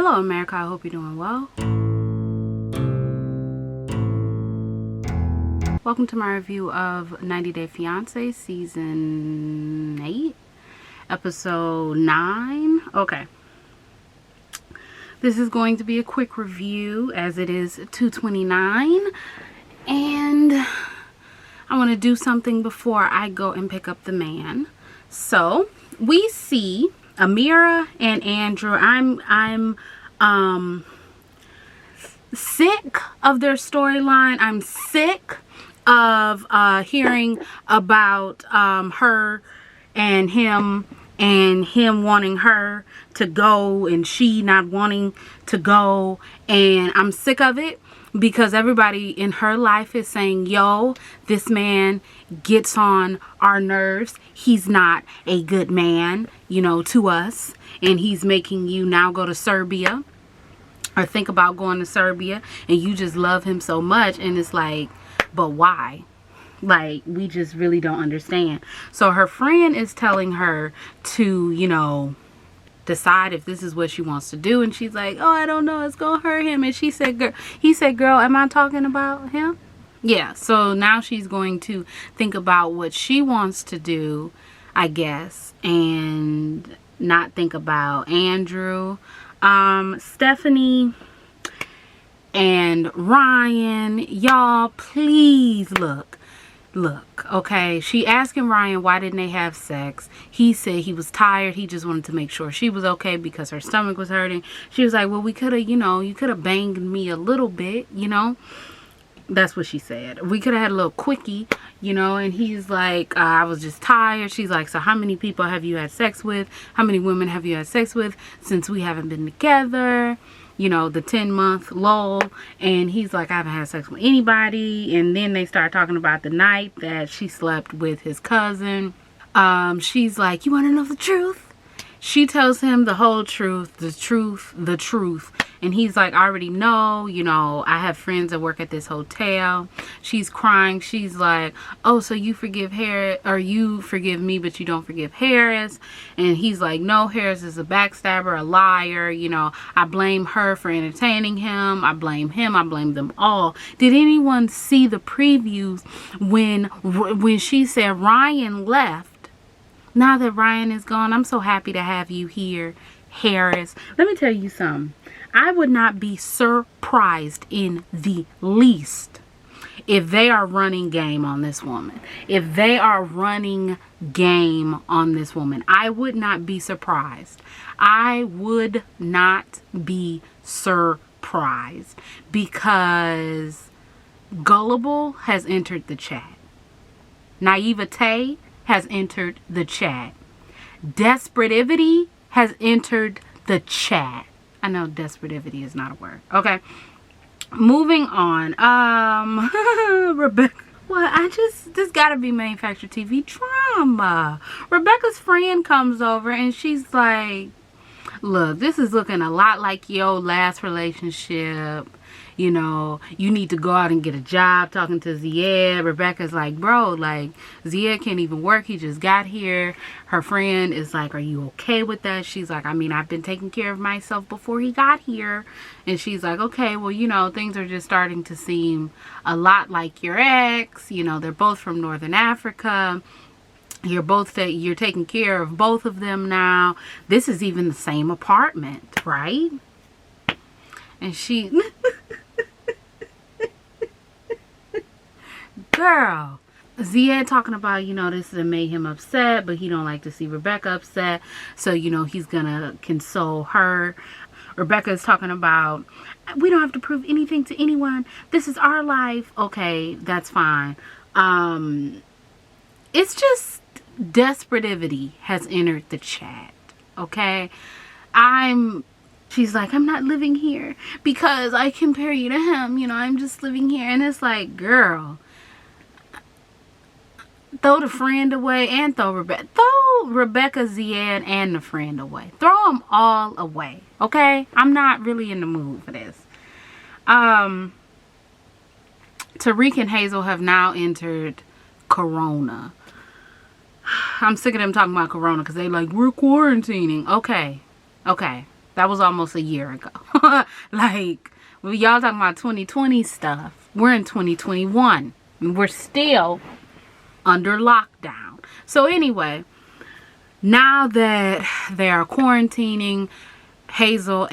Hello America, I hope you're doing well. Welcome to my review of 90 Day Fiancé Season 8, Episode 9. Okay. This is going to be a quick review as it is 2:29. And I want to do something before I go and pick up the man. So, we see Amira and Andrew. I'm sick of their storyline. I'm sick of hearing about her and him wanting her to go and she not wanting to go, and I'm sick of it because everybody in her life is saying, yo, this man gets on our nerves. He's not a good man, you know, to us, and he's making you now go to Serbia or think about going to Serbia, and you just love him so much. And it's like, but why? Like, we just really don't understand. So her friend is telling her to, you know, decide if this is what she wants to do, and she's like, oh, I don't know, it's gonna hurt him. And she said, girl, he said, girl, am I talking about him? Yeah. So now she's going to think about what she wants to do, I guess, and not think about Andrew. Stephanie and Ryan, y'all, please look, okay? She asking Ryan, why didn't they have sex? He said he was tired. He just wanted to make sure she was okay because her stomach was hurting. She was like, well, we could have, you know, you could have banged me a little bit, you know? That's what she said. We could have had a little quickie, you know? And he's like, I was just tired. She's like, so how many people have you had sex with? How many women have you had sex with since we haven't been together? You know, the 10-month lull. And he's like, I haven't had sex with anybody. And then they start talking about the night that she slept with his cousin. She's like, you want to know the truth? She tells him the whole truth, the truth. And he's like, I already know, you know, I have friends that work at this hotel. She's crying. She's like, oh, so you forgive Harris, or you forgive me, but you don't forgive Harris. And he's like, no, Harris is a backstabber, a liar. You know, I blame her for entertaining him. I blame him. I blame them all. Did anyone see the previews when she said Ryan left? Now that Ryan is gone, I'm so happy to have you here, Harris. Let me tell you something. I would not be surprised in the least if they are running game on this woman. If they are running game on this woman, I would not be surprised. I would not be surprised because Gullible has entered the chat. Naivete has entered the chat. Desperativity has entered the chat. I know desperativity is not a word. Okay. Moving on. Rebecca. Well, this gotta be manufactured TV drama. Rebecca's friend comes over and she's like, look, this is looking a lot like your last relationship. You know, you need to go out and get a job. Talking to Zied. Rebecca's like, bro, like, Zied can't even work. He just got here. Her friend is like, are you okay with that? She's like, I mean, I've been taking care of myself before he got here. And she's like, okay, well, you know, things are just starting to seem a lot like your ex. You know, they're both from Northern Africa. You're taking care of both of them now. This is even the same apartment, right? And she... Girl, Zied talking about, you know, this has made him upset, but he don't like to see Rebecca upset. So, you know, he's gonna console her. Rebecca is talking about, we don't have to prove anything to anyone. This is our life. Okay, that's fine. It's just desperativity has entered the chat. Okay, she's like, I'm not living here because I compare you to him. You know, I'm just living here. And it's like, girl, throw the friend away and throw Rebecca, Zied, and the friend away. Throw them all away, okay? I'm not really in the mood for this. Tariq and Hazel have now entered Corona. I'm sick of them talking about Corona because they like, we're quarantining. Okay, That was almost a year ago. Like, when y'all talking about 2020 stuff, we're in 2021. We're still under lockdown. So anyway, now that they are quarantining, Hazel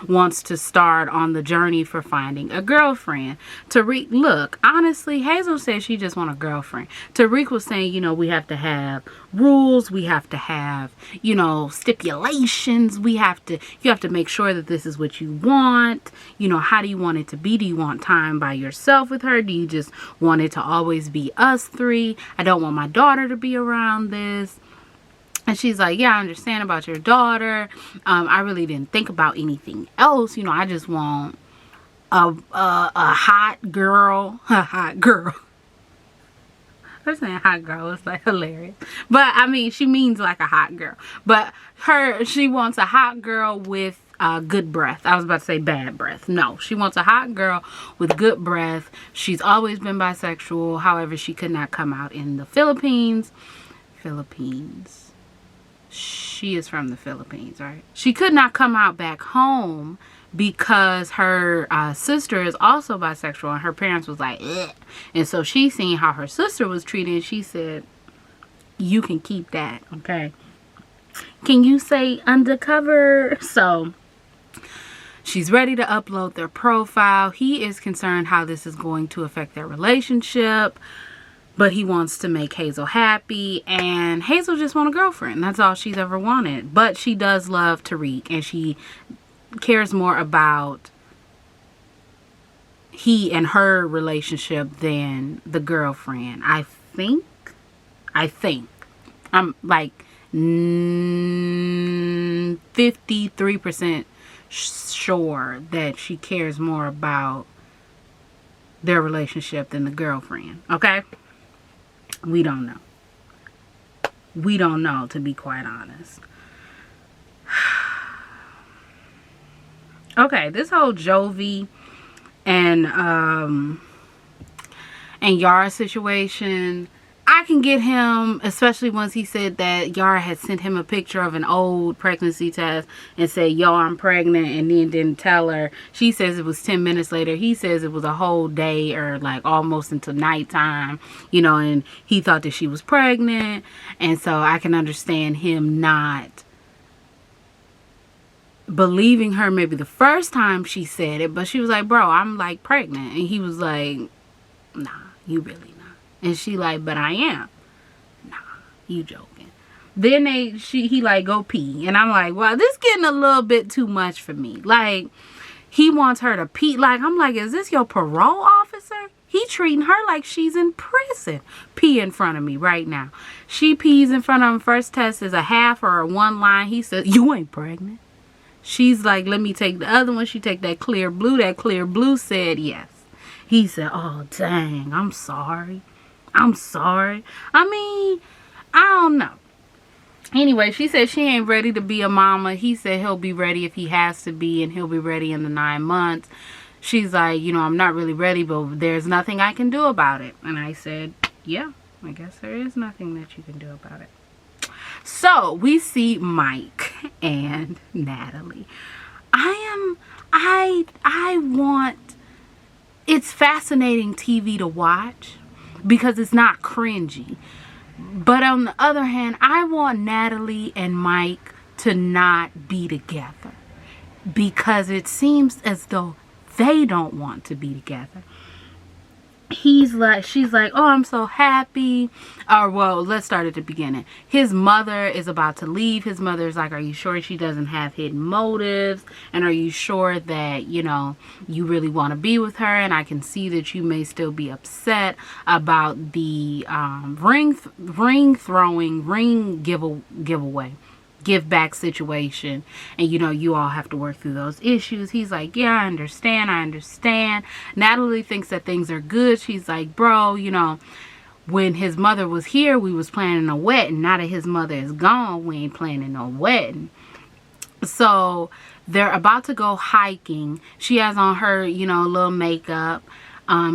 wants to start on the journey for finding a girlfriend. Tariq, look, honestly, Hazel said she just want a girlfriend. Tariq was saying, you know, we have to have rules. We have to have, you know, stipulations. You have to make sure that this is what you want. You know, how do you want it to be? Do you want time by yourself with her? Do you just want it to always be us three? I don't want my daughter to be around this. And she's like, yeah, I understand about your daughter. I really didn't think about anything else. You know, I just want a hot girl. A hot girl. I'm saying hot girl. It's like hilarious. But, I mean, she means like a hot girl. But she wants a hot girl with good breath. I was about to say bad breath. No, she wants a hot girl with good breath. She's always been bisexual. However, she could not come out in the Philippines. She is from the Philippines, right? She could not come out back home because her sister is also bisexual, and her parents was like, ugh. And so she seen how her sister was treated, and she said, you can keep that, okay? Can you say undercover? So she's ready to upload their profile. He is concerned how this is going to affect their relationship. But he wants to make Hazel happy. And Hazel just wants a girlfriend. That's all she's ever wanted. But she does love Tariq. And she cares more about he and her relationship than the girlfriend. I think. I'm like 53% sure that she cares more about their relationship than the girlfriend. Okay? We don't know. We don't know, to be quite honest. Okay, this whole Jovi and Yara situation, I can get him, especially once he said that Yara had sent him a picture of an old pregnancy test and said, yo, I'm pregnant, and then didn't tell her. She says it was 10 minutes later. He says it was a whole day, or like almost until nighttime, you know, and he thought that she was pregnant. And so I can understand him not believing her maybe the first time she said it, but she was like, bro, I'm like pregnant. And he was like, nah, you really not. And she like, but I am. Nah, you joking. Then he like, go pee. And I'm like, wow, this getting a little bit too much for me. Like, he wants her to pee. Like, I'm like, is this your parole officer? He treating her like she's in prison. Pee in front of me right now. She pees in front of him. First test is a half or a one line. He says, you ain't pregnant. She's like, let me take the other one. She take that clear blue. That clear blue said yes. He said, oh, dang, I'm sorry. I'm sorry. I mean, I don't know. Anyway, she said she ain't ready to be a mama. He said he'll be ready if he has to be, and he'll be ready in the 9 months. She's like, you know, I'm not really ready, but there's nothing I can do about it. And I said, yeah, I guess there is nothing that you can do about it. So we see Mike and Natalie. It's fascinating TV to watch because it's not cringy. But on the other hand, I want Natalie and Mike to not be together because it seems as though they don't want to be together. She's like, oh, I'm so happy. Or, well, let's start at the beginning. His mother is about to leave. His mother's like, are you sure she doesn't have hidden motives? And are you sure that, you know, you really want to be with her? And I can see that you may still be upset about the ring giveaway. Give back situation, and you know, you all have to work through those issues. He's like, yeah, I understand. Natalie thinks that things are good. She's like, bro, you know, when his mother was here, we was planning a wedding. Now that his mother is gone, we ain't planning no wedding. So they're about to go hiking. She has on her, you know, little makeup.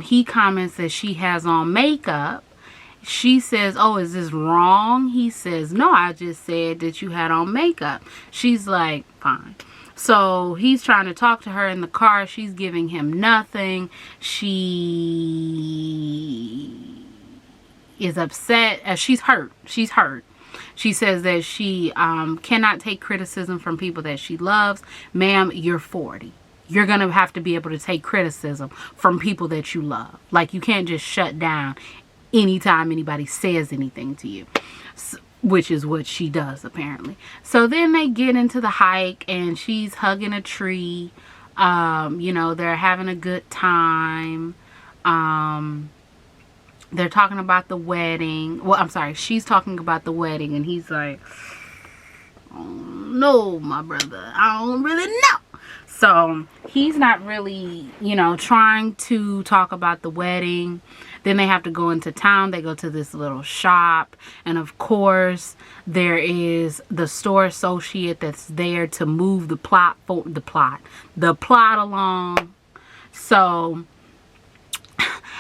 He comments that she has on makeup. she says, oh, is this wrong? He says, no, I just said that you had on makeup. She's like, fine. So he's trying to talk to her in the car. She's giving him nothing. She is upset. She's hurt. She's hurt. She says that she cannot take criticism from people that she loves. Ma'am, you're 40. You're going to have to be able to take criticism from people that you love. Like, you can't just shut down anytime anybody says anything to you. Which is what she does, apparently. So then they get into the hike, and she's hugging a tree. You know, they're having a good time. They're talking about the wedding. Well, I'm sorry, she's talking about the wedding, and he's like, oh, no, my brother, I don't really know. So he's not really, you know, trying to talk about the wedding. Then they have to go into town. They go to this little shop. And of course, there is the store associate that's there to move the plot along. So,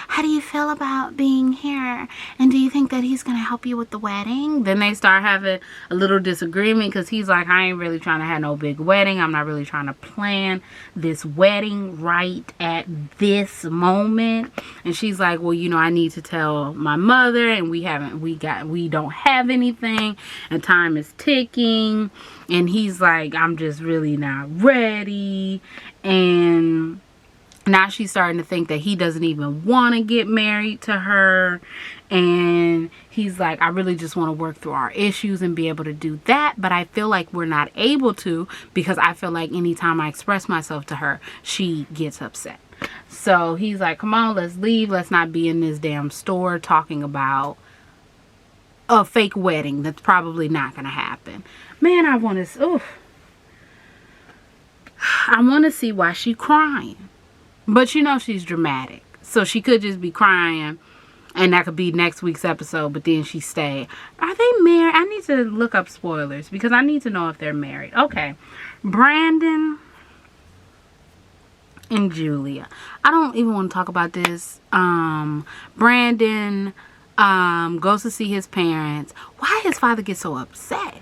how do you feel about being here? And do you think that he's going to help you with the wedding? Then they start having a little disagreement because he's like, I ain't really trying to have no big wedding. I'm not really trying to plan this wedding right at this moment. And she's like, well, you know, I need to tell my mother, and we don't have anything, and time is ticking. And he's like, I'm just really not ready. And now she's starting to think that he doesn't even want to get married to her. And he's like, I really just want to work through our issues and be able to do that. But I feel like we're not able to, because I feel like anytime I express myself to her, she gets upset. So he's like, come on, let's leave. Let's not be in this damn store talking about a fake wedding that's probably not going to happen. Man, I want to see why she's crying. But you know she's dramatic. So she could just be crying, and that could be next week's episode, but then she stayed. Are they married? I need to look up spoilers because I need to know if they're married. Okay. Brandon and Julia. I don't even want to talk about this. Brandon goes to see his parents. Why his father gets so upset?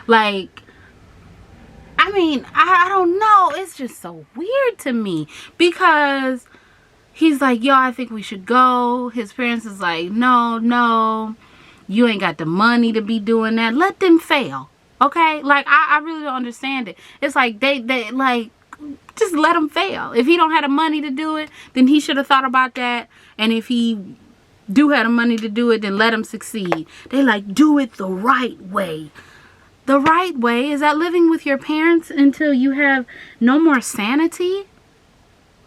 Like, I mean, I don't know. It's just so weird to me. Because he's like, yo, I think we should go. His parents is like, no. You ain't got the money to be doing that. Let them fail. Okay? Like, I really don't understand it. It's like, they like, just let them fail. If he don't have the money to do it, then he should have thought about that. And if he do have the money to do it, then let him succeed. They like, do it the right way. The right way? Is that living with your parents until you have no more sanity?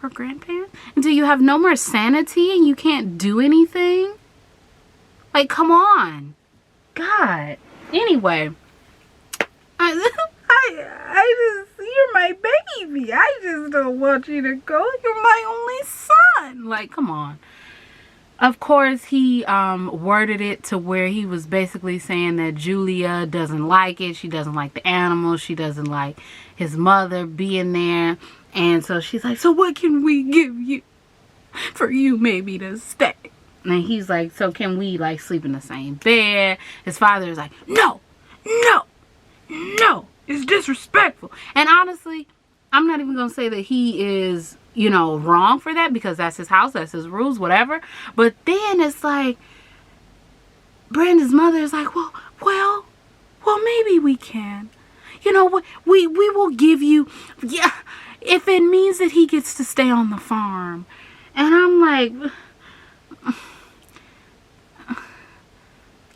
Or grandparents? Until you have no more sanity and you can't do anything? Like, come on. God. Anyway. I just, you're my baby. I just don't want you to go. You're my only son. Like, come on. Of course, he worded it to where he was basically saying that Julia doesn't like it. She doesn't like the animals. She doesn't like his mother being there. And so she's like, so what can we give you for you maybe to stay? And he's like, so can we like sleep in the same bed? His father is like, no. It's disrespectful. And honestly, I'm not even going to say that he is, you know, wrong for that, because that's his house, that's his rules, whatever. But then it's like, Brandon's mother is like, well, maybe we can. You know, we will give you, yeah, if it means that he gets to stay on the farm. And I'm like,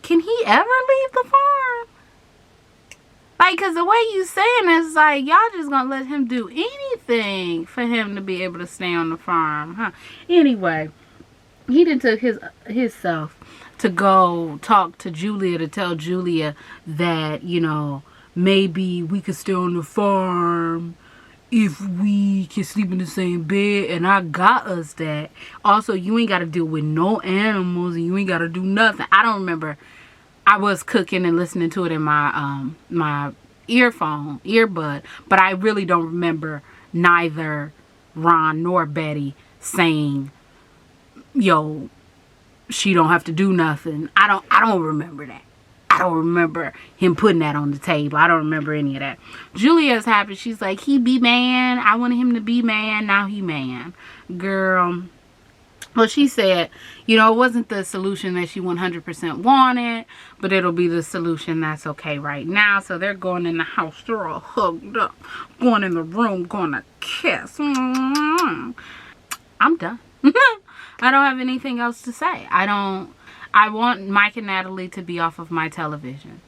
can he ever leave the farm? Like, because the way you saying it's like, y'all just gonna let him do anything for him to be able to stay on the farm, huh? Anyway, he done took himself to go talk to Julia, to tell Julia that, you know, maybe we could stay on the farm if we can sleep in the same bed, and I got us that. Also, you ain't got to deal with no animals, and you ain't got to do nothing. I don't remember. I was cooking and listening to it in my my earbud, but I really don't remember neither Ron nor Betty saying, yo, she don't have to do nothing. I don't remember that. I don't remember him putting that on the table. I don't remember any of that. Julia's happy. She's like, he be man. I wanted him to be man. Now he man. Girl. Well, she said, you know, it wasn't the solution that she 100% wanted, but it'll be the solution that's okay right now. So they're going in the house. They're all hugged up. Going in the room. Going to kiss. I'm done. I don't have anything else to say. I want Mike and Natalie to be off of my television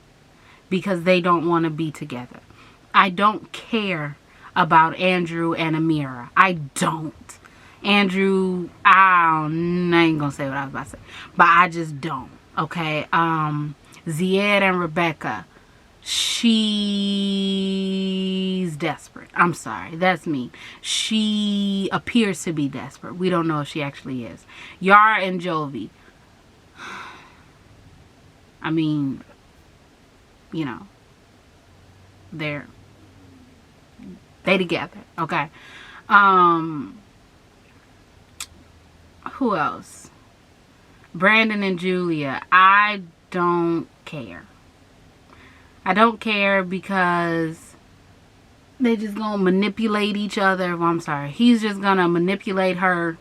because they don't want to be together. I don't care about Andrew and Amira. I don't. Andrew, I ain't gonna say what I was about to say, but I just don't. Okay. Zied and Rebecca, she's desperate. I'm sorry, that's me. She appears to be desperate. We don't know if she actually is. Yara and Jovi, I mean, you know, they together. Okay. Who else? Brandon and Julia. I don't care. I don't care because they just gonna manipulate each other. Well, I'm sorry. He's just gonna manipulate her.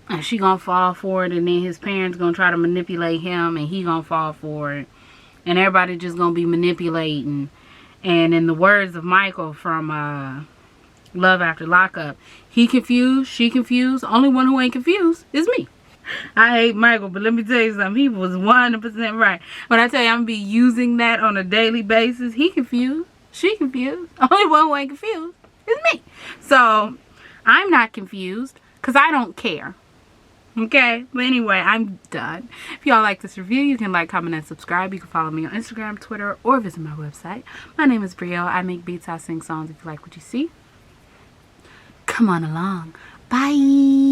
And she gonna fall for it. And then his parents gonna try to manipulate him. And he gonna fall for it. And everybody just gonna be manipulating. And in the words of Michael from Love After Lockup, he confused, she confused. Only one who ain't confused is me. I hate Michael, but let me tell you something. He was 100% right. When I tell you I'm going to be using that on a daily basis, he confused, she confused. Only one who ain't confused is me. So, I'm not confused because I don't care. Okay? But anyway, I'm done. If y'all like this review, you can like, comment, and subscribe. You can follow me on Instagram, Twitter, or visit my website. My name is Brielle. I make beats, I sing songs. If you like what you see, come on along. Bye.